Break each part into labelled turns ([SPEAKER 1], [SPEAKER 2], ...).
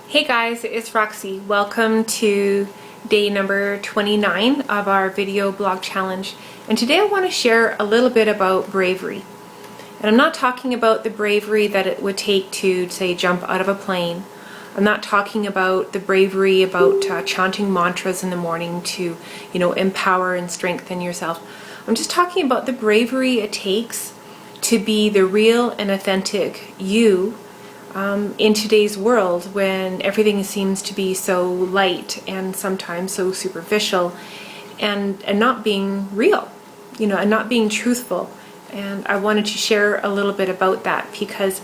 [SPEAKER 1] Hey guys, it's Roxy. Welcome to day number 29 of our video blog challenge. And today I want to share a little bit about bravery. And I'm not talking about the bravery that it would take to, say, jump out of a plane. I'm not talking about the bravery about chanting mantras in the morning to, empower and strengthen yourself. I'm just talking about the bravery it takes to be the real and authentic you in today's world when everything seems to be so light and sometimes so superficial and not being real, and not being truthful. And I wanted to share a little bit about that because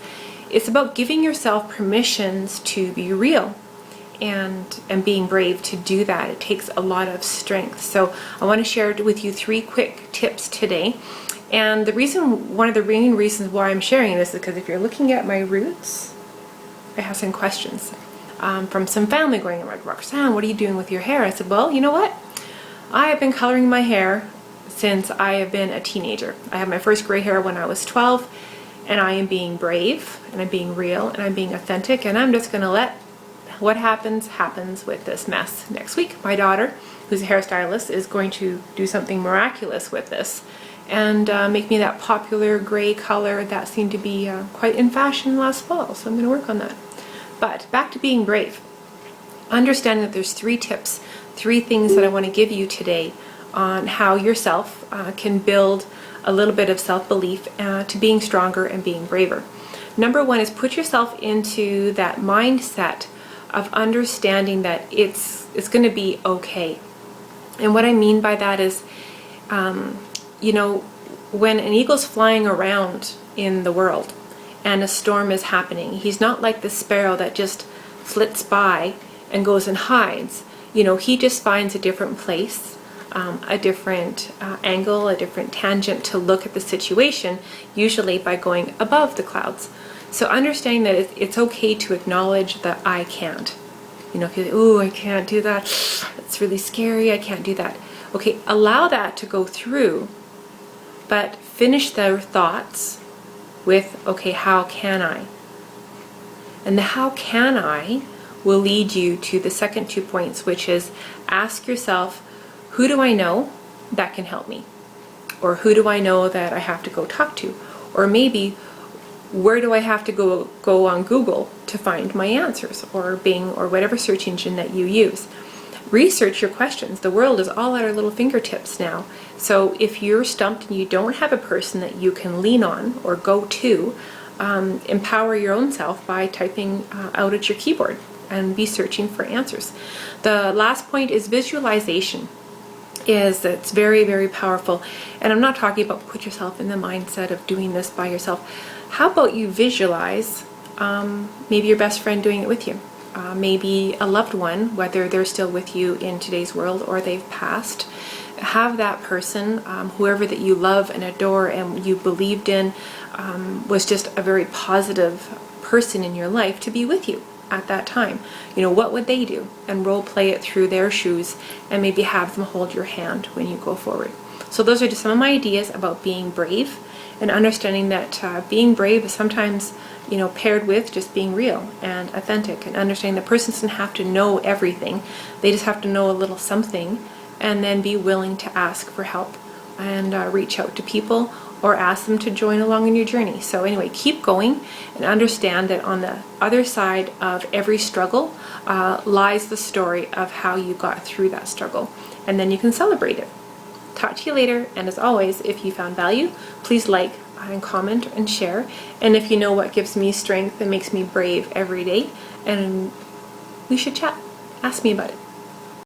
[SPEAKER 1] it's about giving yourself permissions to be real and being brave to do that. It takes a lot of strength. So I want to share with you 3 quick tips today. And one of the main reasons why I'm sharing this is because if you're looking at my roots, I have some questions from some family going like, Roxanne, what are you doing with your hair? I said, well, you know what? I have been coloring my hair since I have been a teenager. I had my first gray hair when I was 12, and I am being brave, and I'm being real, and I'm being authentic, and I'm just going to let what happens with this mess. Next week, my daughter, who's a hairstylist, is going to do something miraculous with this and make me that popular gray color that seemed to be quite in fashion last fall. So I'm going to work on that. But back to being brave. Understanding that there's 3 tips, 3 things that I want to give you today on how yourself can build a little bit of self-belief to being stronger and being braver. Number 1 is put yourself into that mindset of understanding that it's going to be okay. And what I mean by that is, when an eagle's flying around in the world and a storm is happening, he's not like the sparrow that just flits by and goes and hides. He just finds a different place, a different angle, a different tangent to look at the situation, usually by going above the clouds. So understanding that it's okay to acknowledge that I can't. If you're like, ooh, I can't do that. It's really scary. I can't do that. Okay, allow that to go through, but finish their thoughts with, okay, how can I? And the how can I will lead you to the second 2 points, which is ask yourself, who do I know that can help me? Or who do I know that I have to go talk to? Or maybe, where do I have to go on Google to find my answers, or Bing, or whatever search engine that you use. Research your questions. The world is all at our little fingertips now. So if you're stumped and you don't have a person that you can lean on or go to, empower your own self by typing out at your keyboard and be searching for answers. The last point is visualization. It's very, very powerful. And I'm not talking about put yourself in the mindset of doing this by yourself. How about you visualize maybe your best friend doing it with you? Maybe a loved one, whether they're still with you in today's world or they've passed. Have that person, whoever that you love and adore and you believed in, was just a very positive person in your life to be with you at that time. What would they do? And role play it through their shoes and maybe have them hold your hand when you go forward. So those are just some of my ideas about being brave and understanding that being brave is sometimes paired with just being real and authentic, and understanding the person doesn't have to know everything. They just have to know a little something, and then be willing to ask for help and reach out to people or ask them to join along in your journey. So anyway, keep going and understand that on the other side of every struggle lies the story of how you got through that struggle, and then you can celebrate it. Talk to you later, and as always, if you found value, please like and comment and share. And if you know what gives me strength and makes me brave every day, and we should chat, ask me about it.